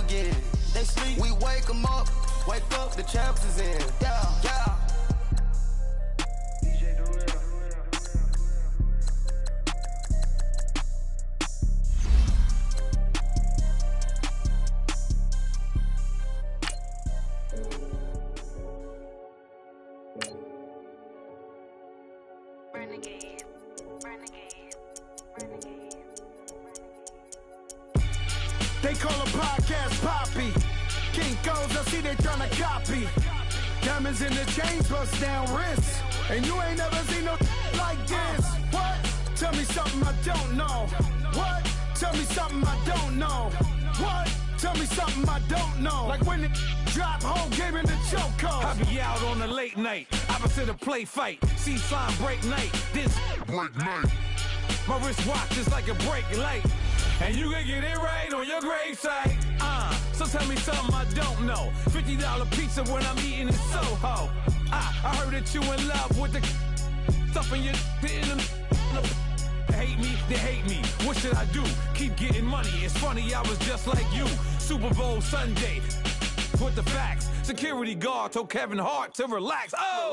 again. They sleep, we wake them up, the champs is in. Yeah, yeah. They call a podcast Poppy. Kinkos, I see they tryna copy. Diamonds in the chains, bust down wrists. And you ain't never seen no like this. What? Tell me something I don't know. What? Tell me something I don't know. What? Tell me something I don't know. Like when it drop, whole game in the chokehold. I be out on a late night, opposite a play fight. See sign break night, this break night. My wristwatch is like a brake light. And you can get it right on your gravesite. So tell me something I don't know. $50 pizza when I'm eating in Soho. I heard that you in love with the stuff in your hate me, they hate me. What should I do? Keep getting money. It's funny, I was just like you. Super Bowl Sunday. With the facts. Security guard told Kevin Hart to relax. Oh!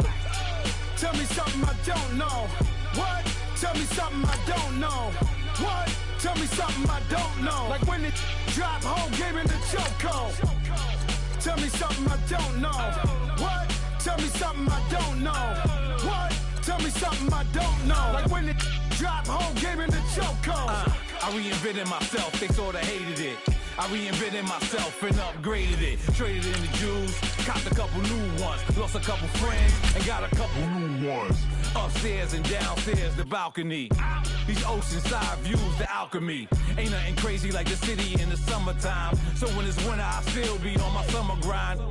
Tell me something I don't know. What? Tell me something I don't know. What? Tell me something I don't know. Like when it drop, whole game in the chokehold. Tell me something I don't know. What? Tell me something I don't know. What? Tell me something I don't know. Like when it drop, whole game in the chokehold. I reinvented myself, they sorta hated it. I reinvented myself and upgraded it. Traded in the Jews, copped a couple new ones. Lost a couple friends and got a couple new ones. Upstairs and downstairs, the balcony. These oceanside views, the alchemy. Ain't nothing crazy like the city in the summertime. So when it's winter, I still be on my summer grind.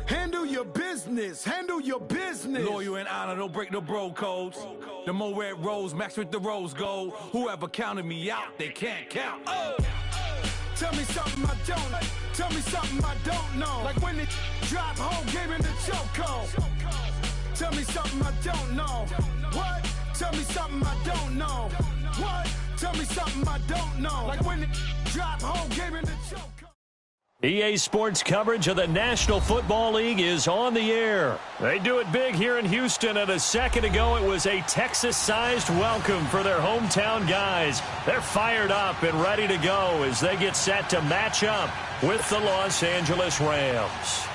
Handle your business, handle your business. Loyal and honor, don't break no bro codes. The more red rose, max with the rose gold. Whoever counted me out, they can't count. Oh! Tell me something I don't know. Tell me something I don't know. Like when it drop, whole game in the chokehold. Tell me something I don't know. What? Tell me something I don't know. What? Tell me something I don't know. Like when it drop, whole game in the chokehold. EA Sports coverage of the National Football League is on the air. They do it big here in Houston, and a second ago it was a Texas-sized welcome for their hometown guys. They're fired up and ready to go as they get set to match up with the Los Angeles Rams.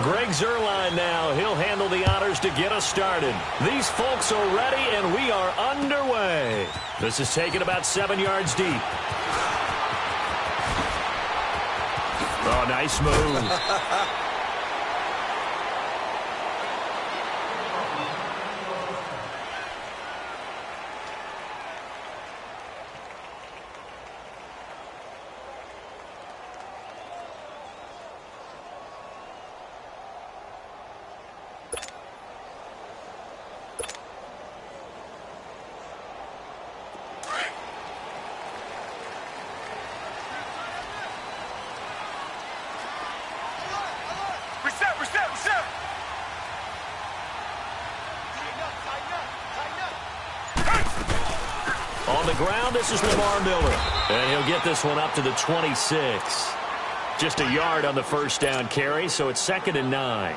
Greg Zuerlein now. He'll handle the honors to get us started. These folks are ready, and we are underway. This is taken about 7 yards deep. Oh, nice move. On the ground, this is Lamar Miller. And he'll get this one up to the 26. Just a yard on the first down carry, so it's 2nd and 9.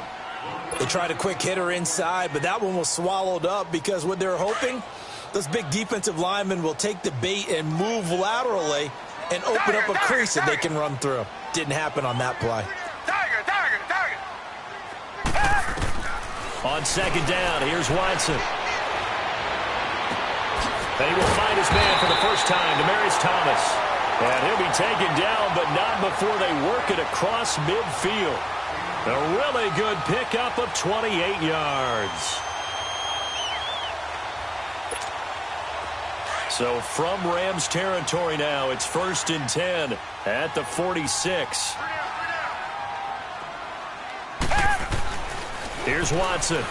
They tried a quick hitter inside, but that one was swallowed up because what they're hoping, those big defensive linemen will take the bait and move laterally and open up a crease that they can run through. Didn't happen on that play. On 2nd down, here's Watson. And he will find his man for the first time, Demaryius Thomas. And he'll be taken down, but not before they work it across midfield. A really good pickup of 28 yards. So from Rams territory now, it's 1st and 10 at the 46. Here's Watson.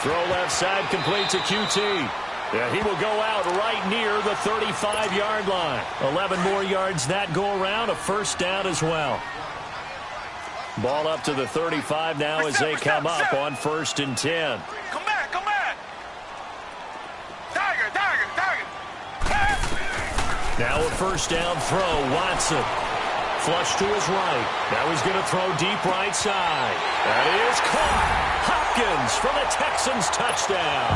Throw left side, complete to QT. Yeah, he will go out right near the 35-yard line. 11 more yards that go around, a first down as well. Ball up to the 35 now as they come up on 1st and 10. Come back, come back. Tiger. Now a first down throw. Watson. Flush to his right. Now he's going to throw deep right side. That is caught. Hopkins for the Texans touchdown.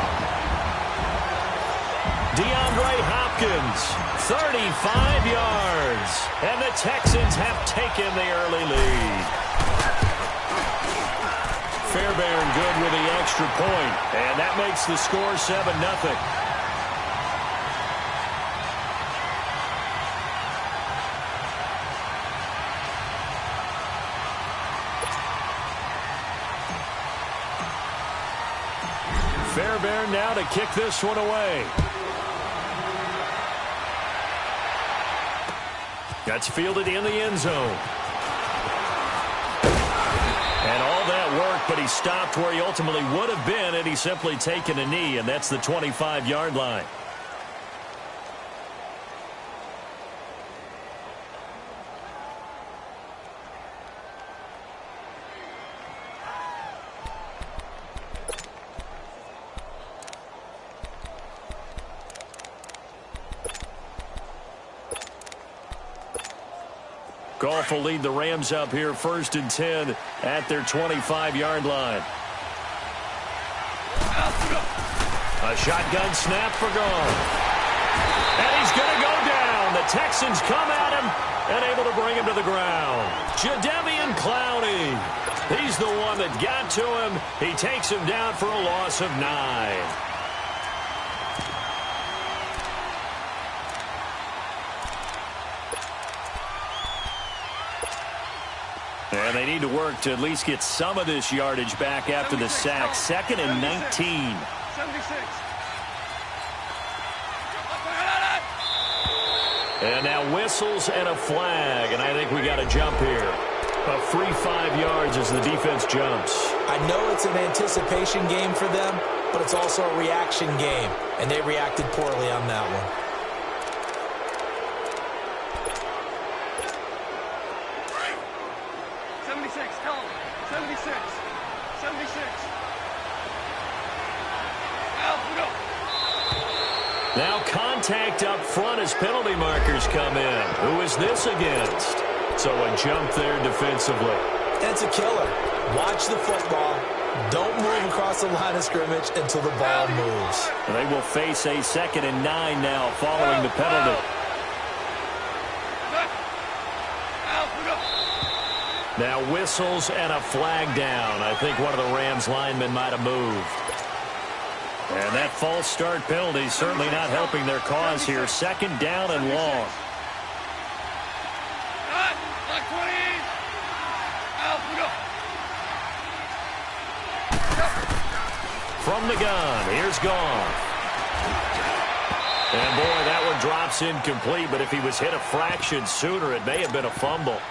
DeAndre Hopkins, 35 yards. And the Texans have taken the early lead. Fairbairn good with the extra point. And that makes the score 7-0. Fairbairn now to kick this one away. That's fielded in the end zone. And all that work, but he stopped where he ultimately would have been had he simply taken a knee, and that's the 25-yard line. Goff will lead the Rams up here 1st and 10 at their 25-yard line. A shotgun snap for Goff. And he's going to go down. The Texans come at him and able to bring him to the ground. Jadeveon Clowney. He's the one that got to him. He takes him down for a loss of 9. And they need to work to at least get some of this yardage back after the sack. 2nd and 19. 76. And now whistles and a flag. And I think we got a jump here. A free 5 yards as the defense jumps. I know it's an anticipation game for them, but it's also a reaction game. And they reacted poorly on that one. Now contact up front as penalty markers come in. Who is this against? So a jump there defensively. That's a killer. Watch the football. Don't move across the line of scrimmage until the ball moves. And they will face a 2nd and 9 now following the penalty. Now whistles and a flag down. I think one of the Rams linemen might have moved. And that false start penalty certainly not helping their cause here. 2nd down and long. From the gun, here's Goff. And boy, that one drops incomplete, but if he was hit a fraction sooner, it may have been a fumble.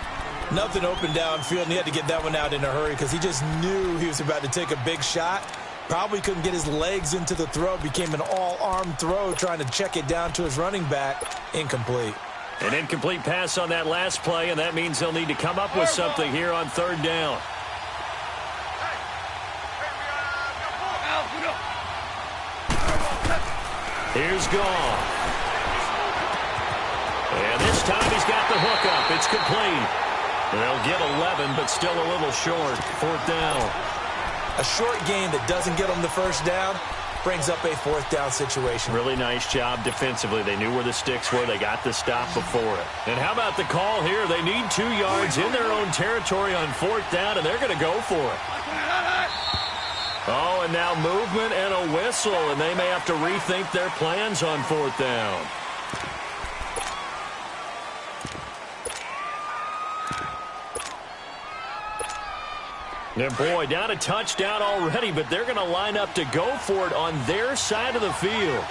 Nothing open downfield, and he had to get that one out in a hurry because he just knew he was about to take a big shot. Probably couldn't get his legs into the throw. Became an all-arm throw trying to check it down to his running back. Incomplete. An incomplete pass on that last play, and that means they'll need to come up with something here on 3rd down. Here's Goff. And this time he's got the hook up. It's complete. They'll get 11, but still a little short. 4th down. A short gain that doesn't get them the first down brings up a 4th down situation. Really nice job defensively. They knew where the sticks were. They got the stop before it. And how about the call here? They need 2 yards in their own territory on 4th down, and they're going to go for it. Oh, and now movement and a whistle, and they may have to rethink their plans on 4th down. And boy, down a touchdown already, but they're going to line up to go for it on their side of the field.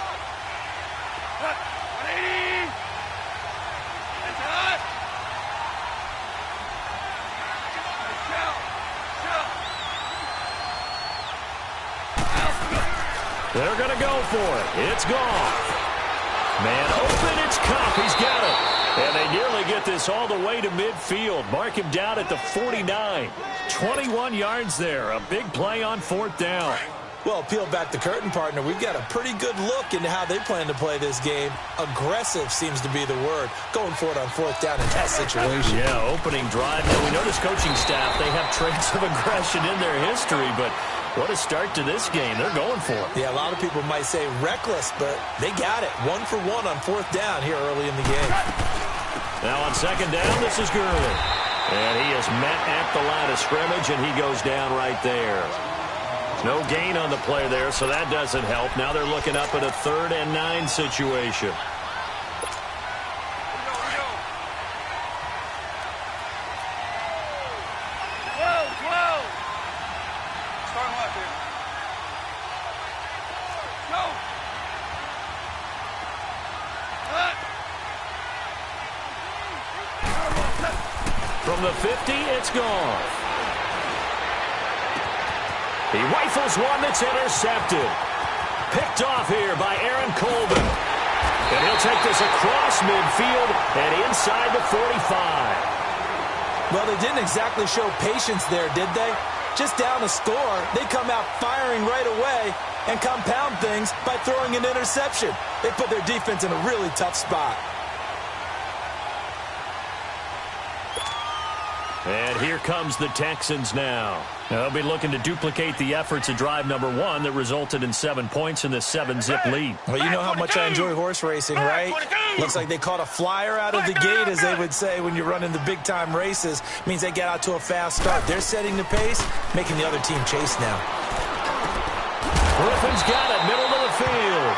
They're going to go for it. It's Goff. Man open, it's Kupp. He's got it. And they nearly get this all the way to midfield. Mark him down at the 49. 21 yards there. A big play on 4th down. Well, peel back the curtain, partner. We've got a pretty good look into how they plan to play this game. Aggressive seems to be the word. Going for it on fourth down in that situation. Yeah, opening drive. Now, we know this coaching staff, they have traits of aggression in their history, but what a start to this game. They're going for it. Yeah, a lot of people might say reckless, but they got it. 1 for 1 on fourth down here early in the game. Now on second down, this is Gurley. And he is met at the line of scrimmage, and he goes down right there. No gain on the play there, so that doesn't help. Now they're looking up at a 3rd and 9 situation. From the 50, it's gone. He rifles one that's intercepted. Picked off here by Aaron Colvin. And he'll take this across midfield and inside the 45. Well, they didn't exactly show patience there, did they? Just down a score, they come out firing right away and compound things by throwing an interception. They put their defense in a really tough spot. And here comes the Texans now. They'll be looking to duplicate the efforts of drive number 1 that resulted in 7 points in the 7-zip lead. Well, you know how much I enjoy horse racing, right? Looks like they caught a flyer out of the gate, as they would say when you're running the big-time races. Means they get out to a fast start. They're setting the pace, making the other team chase now. Griffin's got it, middle of the field.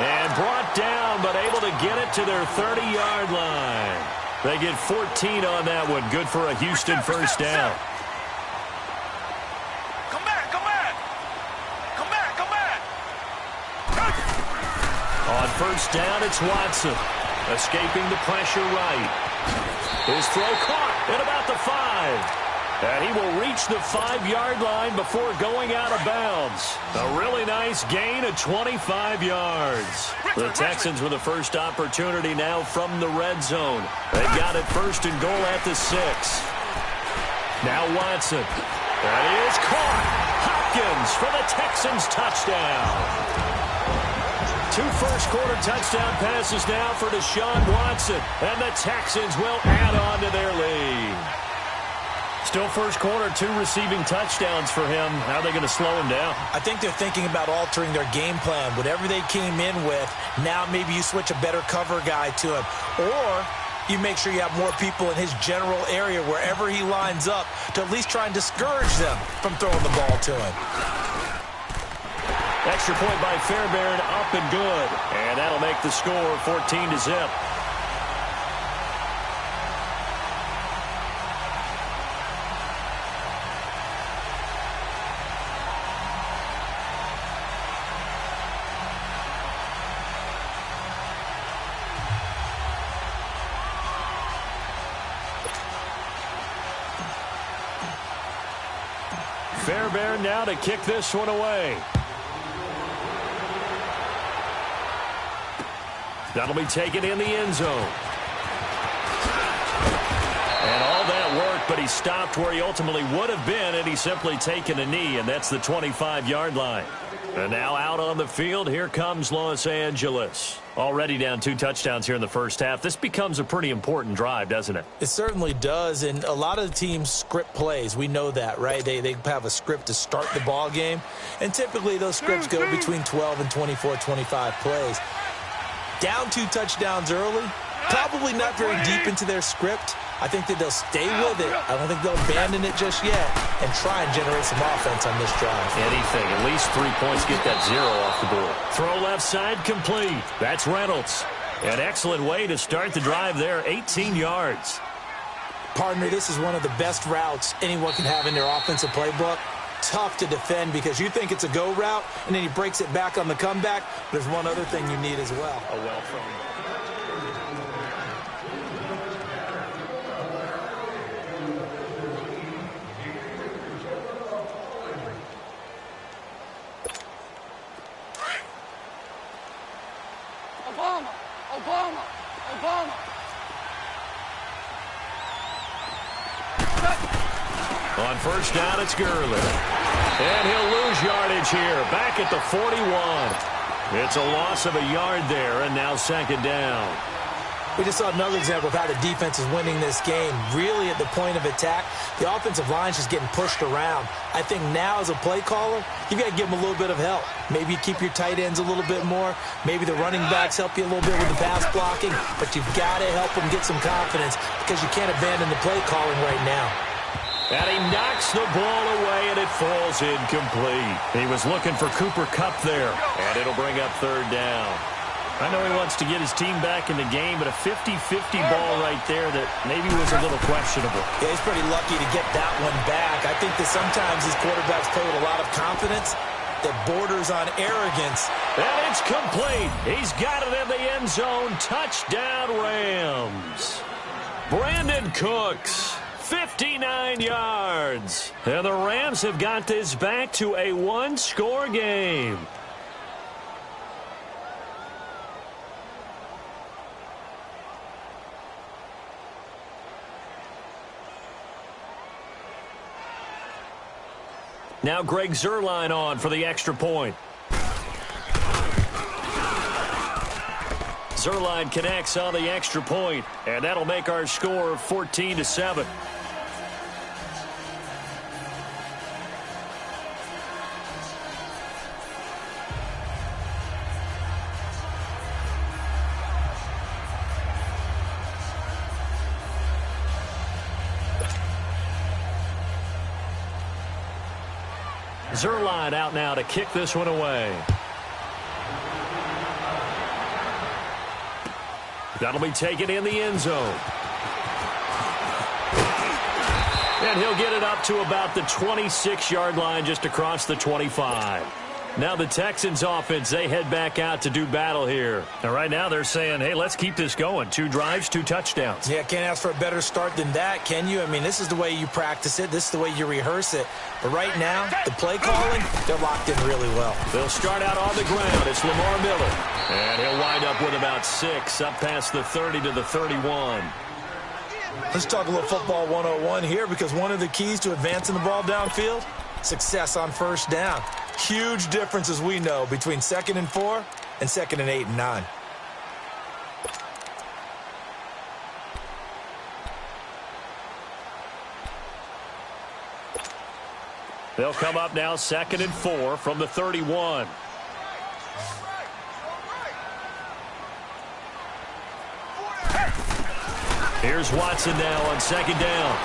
And brought down, but able to get it to their 30-yard line. They get 14 on that one. Good for a Houston first down. Come back, come back. Come back, come back. On first down, it's Watson. Escaping the pressure right. His throw caught at about the 5. And he will reach the 5-yard line before going out of bounds. A really nice gain of 25 yards. The Texans with the first opportunity now from the red zone. They got it first and goal at the 6. Now Watson. That is caught. Hopkins for the Texans touchdown. 2 first-quarter touchdown passes now for Deshaun Watson. And the Texans will add on to their lead. Still first quarter, 2 receiving touchdowns for him. How are they going to slow him down? I think they're thinking about altering their game plan. Whatever they came in with, now maybe you switch a better cover guy to him. Or you make sure you have more people in his general area wherever he lines up to at least try and discourage them from throwing the ball to him. Extra point by Fairbairn, up and good. And that'll make the score 14-0. Fairbairn now to kick this one away. That'll be taken in the end zone. And all that work, but he stopped where he ultimately would have been, and he's simply taken a knee, and that's the 25-yard line. And now out on the field, here comes Los Angeles. Already down 2 touchdowns here in the first half. This becomes a pretty important drive, doesn't it? It certainly does, and a lot of the teams script plays. We know that, right? They have a script to start the ball game, and typically those scripts go between 12 and 24, 25 plays. Down 2 touchdowns early, probably not very deep into their script. I think that they'll stay with it. I don't think they'll abandon it just yet and try and generate some offense on this drive. Anything. At least 3 points, get that 0 off the board. Throw left side complete. That's Reynolds. An excellent way to start the drive there. 18 yards. Partner, this is one of the best routes anyone can have in their offensive playbook. Tough to defend because you think it's a go route, and then he breaks it back on the comeback. There's one other thing you need as well. A well thrown. Obama. On first down, it's Gurley. And he'll lose yardage here, back at the 41. It's a loss of a yard there, and now second down. We just saw another example of how the defense is winning this game. Really at the point of attack, the offensive line's just getting pushed around. I think now as a play caller, you've got to give them a little bit of help. Maybe you keep your tight ends a little bit more. Maybe the running backs help you a little bit with the pass blocking. But you've got to help them get some confidence because you can't abandon the play calling right now. And he knocks the ball away, and it falls incomplete. He was looking for Cooper Kupp there, and it'll bring up third down. I know he wants to get his team back in the game, but a 50-50 ball right there that maybe was a little questionable. Yeah, he's pretty lucky to get that one back. I think that sometimes these quarterbacks play with a lot of confidence that borders on arrogance. And it's complete. He's got it in the end zone. Touchdown, Rams. Brandon Cooks, 59 yards. And the Rams have got this back to a one-score game. Now Greg Zuerlein on for the extra point. Zuerlein connects on the extra point, and that'll make our score 14-7. Zuerlein out now to kick this one away. That'll be taken in the end zone. And he'll get it up to about the 26-yard line, just across the 25. Now the Texans offense, they head back out to do battle here. Now right now they're saying, hey, let's keep this going. 2 drives, 2 touchdowns. Yeah, can't ask for a better start than that, can you? I mean, this is the way you practice it. This is the way you rehearse it. But right now, the play calling, they're locked in really well. They'll start out on the ground. It's Lamar Miller. And he'll wind up with about 6, up past the 30 to the 31. Let's talk a little football 101 here, because one of the keys to advancing the ball downfield, success on first down. Huge difference, as we know, between 2nd and 4 and 2nd and 8 and 9. They'll come up now 2nd and 4 from the 31. Here's Watson now on 2nd down.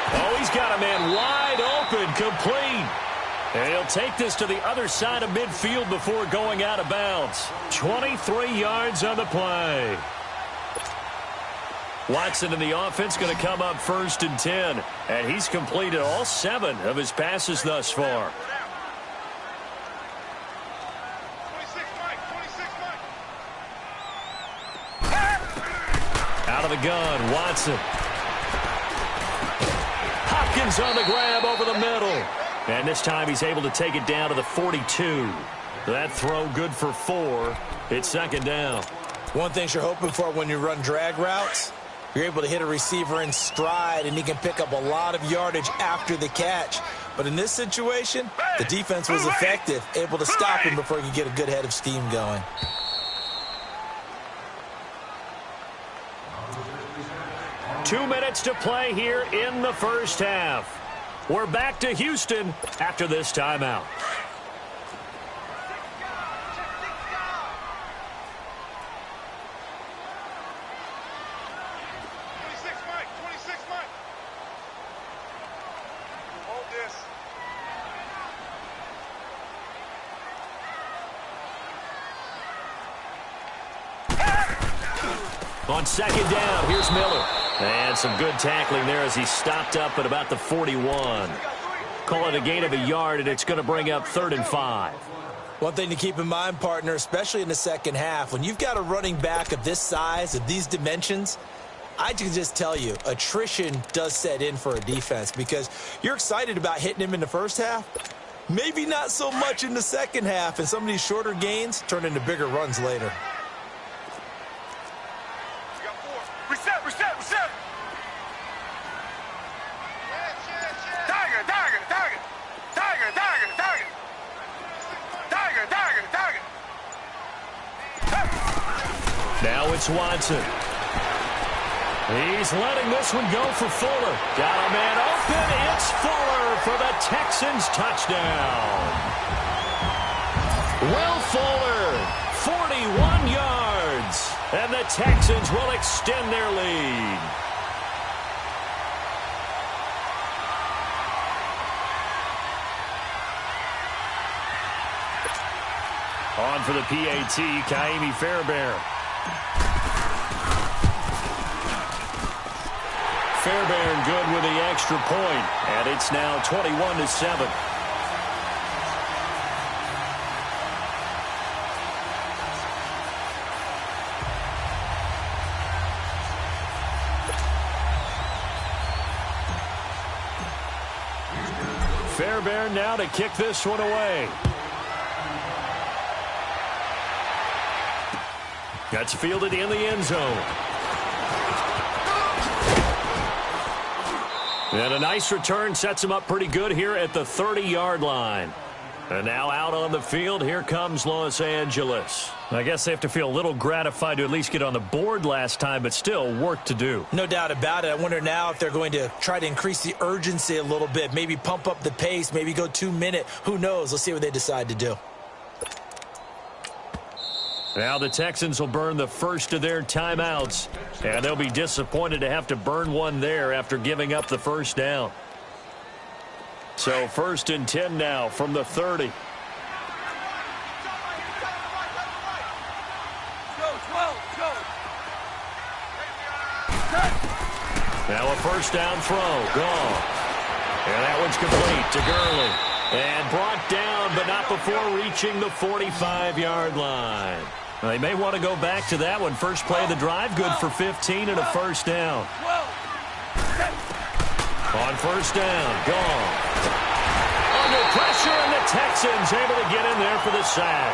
Oh, he's got a man wide open, complete. And he'll take this to the other side of midfield before going out of bounds. 23 yards on the play. Watson in the offense going to come up 1st and 10. And he's completed all 7 of his passes thus far. Out of the gun, Watson. Hopkins on the grab over the middle. And this time he's able to take it down to the 42. That throw good for 4. It's 2nd down. One thing you're hoping for when you run drag routes, you're able to hit a receiver in stride, and he can pick up a lot of yardage after the catch. But in this situation, the defense was effective, able to stop him before he could get a good head of steam going. Two minutes to play here in the first half. We're back to Houston after this timeout. On 2nd down, here's Miller. And some good tackling there as he stopped up at about the 41. Call it a gain of a yard, and it's going to bring up 3rd and 5. One thing to keep in mind, partner, especially in the second half, when you've got a running back of this size, of these dimensions, I can just tell you, attrition does set in for a defense, because you're excited about hitting him in the first half, maybe not so much in the second half, and some of these shorter gains turn into bigger runs later. Tiger. Now it's Watson. He's letting this one go for Fuller. Got a man open. It's Fuller for the Texans touchdown. Will Fuller, 41 yards. And the Texans will extend their lead. On for the PAT, Kaimi Fairbairn. Fairbairn good with the extra point, and it's now 21-7. Fairbairn now to kick this one away. That's fielded in the end zone. And a nice return sets him up pretty good here at the 30-yard line. And now out on the field, here comes Los Angeles. I guess they have to feel a little gratified to at least get on the board last time, but still work to do. No doubt about it. I wonder now if they're going to try to increase the urgency a little bit, maybe pump up the pace, maybe go 2-minute. Who knows? Let's see what they decide to do. Now the Texans will burn the first of their timeouts, and they'll be disappointed to have to burn one there after giving up the first down. So 1st and 10 now from the 30. Now a first down throw, gone. And that one's complete to Gurley. And brought down, but not before reaching the 45-yard line. They may want to go back to that one. First play of the drive, good for 15 and a first down. On first down, gone. Under pressure, and the Texans able to get in there for the sack.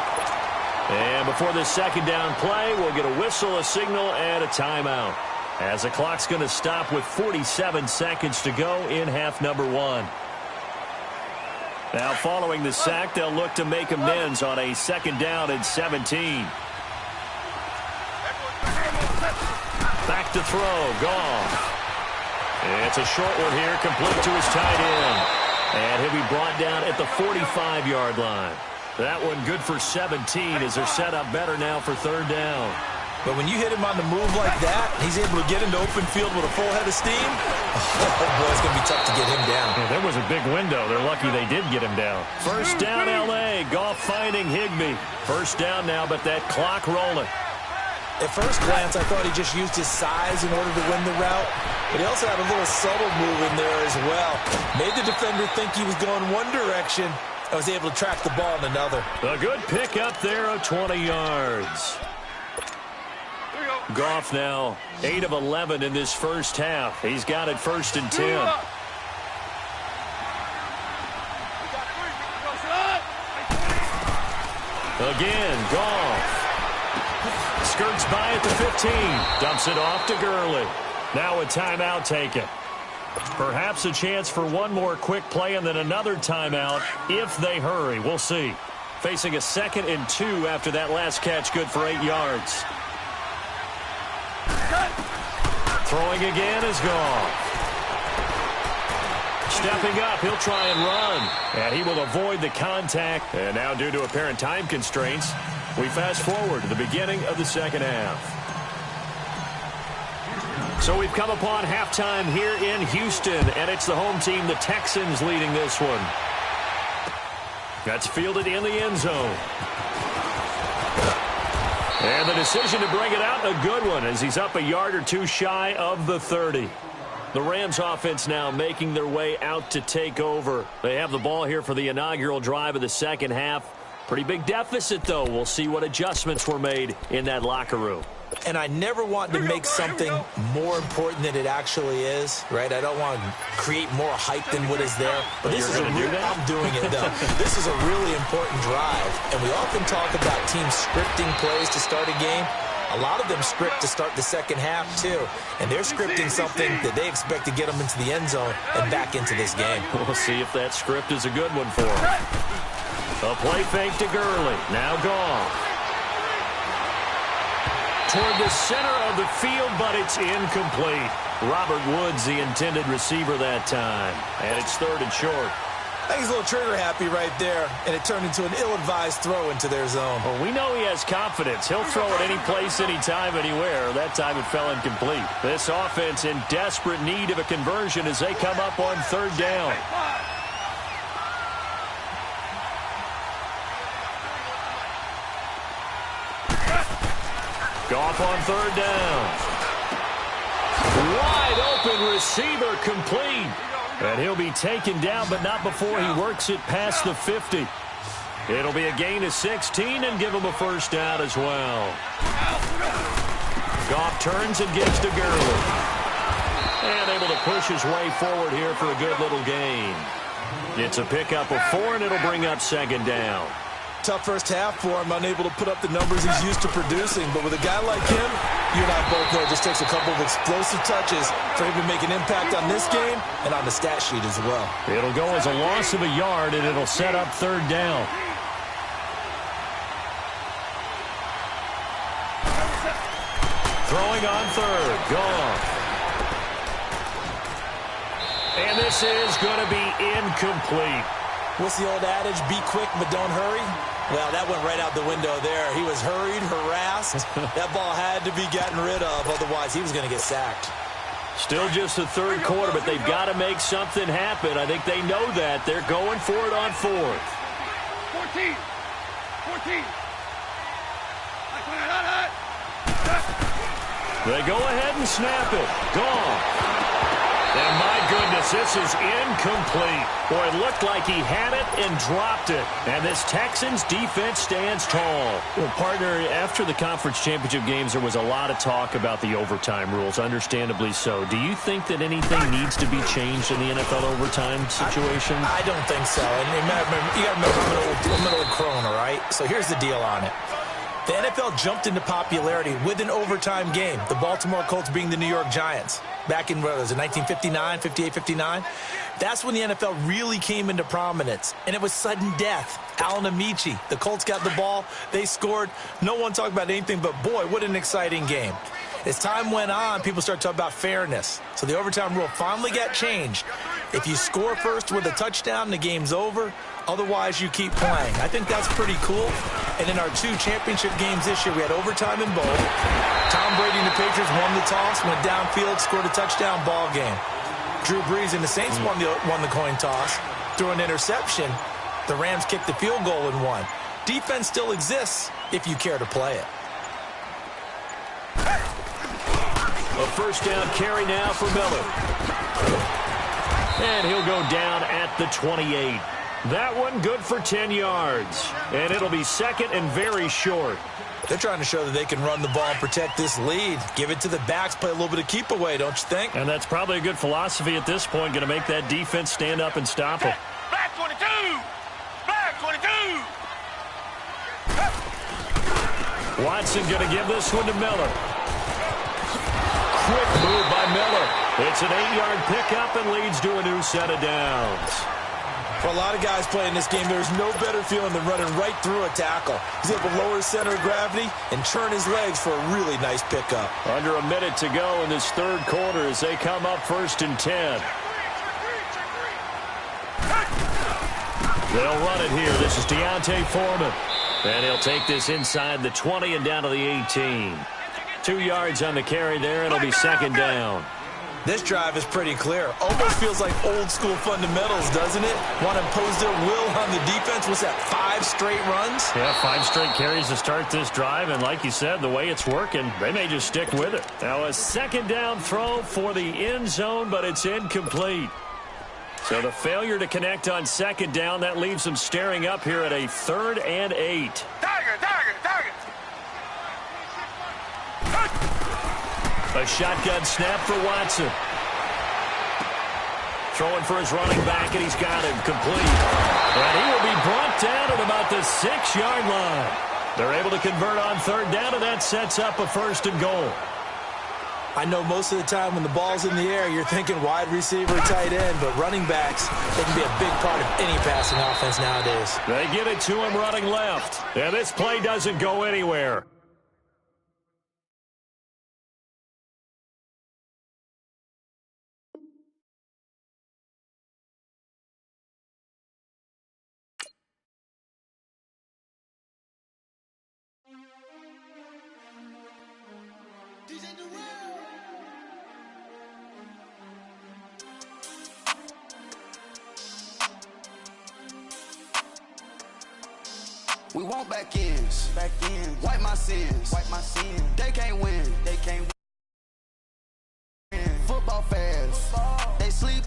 And before the second down play, we'll get a whistle, a signal, and a timeout, as the clock's going to stop with 47 seconds to go in half number one. Now following the sack, they'll look to make amends on a second down and 17. Back to throw, Goff. It's a short one here, complete to his tight end. And he'll be brought down at the 45-yard line. That one good for 17 as they're set up better now for third down. But when you hit him on the move like that, he's able to get into open field with a full head of steam. Oh, boy, it's going to be tough to get him down. Yeah, there was a big window. They're lucky they did get him down. First down, L.A. Goff finding Higbee. First down now, but that clock rolling. At first glance, I thought he just used his size in order to win the route. But he also had a little subtle move in there as well. Made the defender think he was going one direction. I was able to track the ball in another. A good pick up there of 20 yards. Goff now 8 of 11 in this first half. He's got it 1st and 10. Again, Goff. Skirts by at the 15. Dumps it off to Gurley. Now a timeout taken. Perhaps a chance for one more quick play and then another timeout if they hurry. We'll see. Facing a 2nd and 2 after that last catch, good for 8 yards. Throwing again is Goff. Stepping up, he'll try and run. And he will avoid the contact. And now due to apparent time constraints, we fast forward to the beginning of the second half. So we've come upon halftime here in Houston, and it's the home team, the Texans, leading this one. That's fielded in the end zone. And the decision to bring it out, a good one, as he's up a yard or two shy of the 30. The Rams offense now making their way out to take over. They have the ball here for the inaugural drive of the second half. Pretty big deficit, though. We'll see what adjustments were made in that locker room. And I never want to make something more important than it actually is, right? I don't want to create more hype than what is there. But this is I'm doing it, though. This is a really important drive. And we often talk about teams scripting plays to start a game. A lot of them script to start the second half, too. And they're scripting something that they expect to get them into the end zone and back into this game. We'll see if that script is a good one for them. A play fake to Gurley. Now gone. Toward the center of the field, but it's incomplete. Robert Woods, the intended receiver that time. And it's 3rd and short. I think he's a little trigger happy right there, and it turned into an ill-advised throw into their zone. Well, we know he has confidence. He'll throw it any place, anytime, anywhere. That time it fell incomplete. This offense in desperate need of a conversion as they come up on 3rd down. Goff on 3rd down. Wide open receiver complete. And he'll be taken down, but not before he works it past the 50. It'll be a gain of 16 and give him a first down as well. Goff turns and gives to Gurley. And able to push his way forward here for a good little gain. It's a pickup of 4, and it'll bring up 2nd down. Tough first half for him, unable to put up the numbers he's used to producing. But with a guy like him, you and I both know it just takes a couple of explosive touches for him to make an impact on this game and on the stat sheet as well. It'll go as a loss of a yard, and it'll set up 3rd down. Throwing on 3rd. Gone. And this is going to be incomplete. What's the old adage? Be quick, but don't hurry? Well, that went right out the window there. He was hurried, harassed. That ball had to be gotten rid of, otherwise he was going to get sacked. Still just the 3rd quarter, but they've got to make something happen. I think they know that. They're going for it on 4th. 14. They go ahead and snap it. Gone. And my goodness, this is incomplete. Boy, it looked like he had it and dropped it. And this Texans defense stands tall. Well, partner, after the conference championship games, there was a lot of talk about the overtime rules, understandably so. Do you think that anything needs to be changed in the NFL overtime situation? I don't think so. And you got to remember, I'm an old crone, all right? So here's the deal on it. The NFL jumped into popularity with an overtime game, the Baltimore Colts being the New York Giants. Back in, what was it, 1959, 58, 59? That's when the NFL really came into prominence, and it was sudden death. Alan Amici, the Colts got the ball, they scored. No one talked about anything but, boy, what an exciting game. As time went on, people started talking about fairness. So the overtime rule finally got changed. If you score first with a touchdown, the game's over. Otherwise, you keep playing. I think that's pretty cool. And in our 2 championship games this year, we had overtime in both. Tom Brady and the Patriots won the toss, went downfield, scored a touchdown, ball game. Drew Brees and the Saints won the coin toss, threw an interception. The Rams kicked the field goal and won. Defense still exists if you care to play it. A first down carry now for Miller. And he'll go down at the 28. That one good for 10 yards. And it'll be 2nd and very short. They're trying to show that they can run the ball and protect this lead. Give it to the backs, play a little bit of keep away, don't you think? And that's probably a good philosophy at this point, going to make that defense stand up and stop them. Black 22! Black 22! Watson going to give this one to Miller. Quick move by Miller. It's an 8-yard pickup and leads to a new set of downs. For a lot of guys playing this game, there's no better feeling than running right through a tackle. He's able to lower his center of gravity and churn his legs for a really nice pickup. Under a minute to go in this 3rd quarter as they come up 1st and 10. They'll run it here. This is Deontay Foreman. And he'll take this inside the 20 and down to the 18. 2 yards on the carry there. It'll be 2nd down. This drive is pretty clear. Almost feels like old school fundamentals, doesn't it? Want to impose their will on the defense. What's that, 5 straight runs? Yeah, 5 straight carries to start this drive. And like you said, the way it's working, they may just stick with it. Now a 2nd down throw for the end zone, but it's incomplete. So the failure to connect on 2nd down, that leaves them staring up here at a 3rd and 8. Target! A shotgun snap for Watson. Throwing for his running back, and he's got him complete. And he will be brought down at about the 6-yard line. They're able to convert on third down, and that sets up a 1st and goal. I know most of the time when the ball's in the air, you're thinking wide receiver, tight end, but running backs, they can be a big part of any passing offense nowadays. They get it to him running left, and this play doesn't go anywhere. We want back ends. Wipe my sins. They can't win. Football fans. They sleep.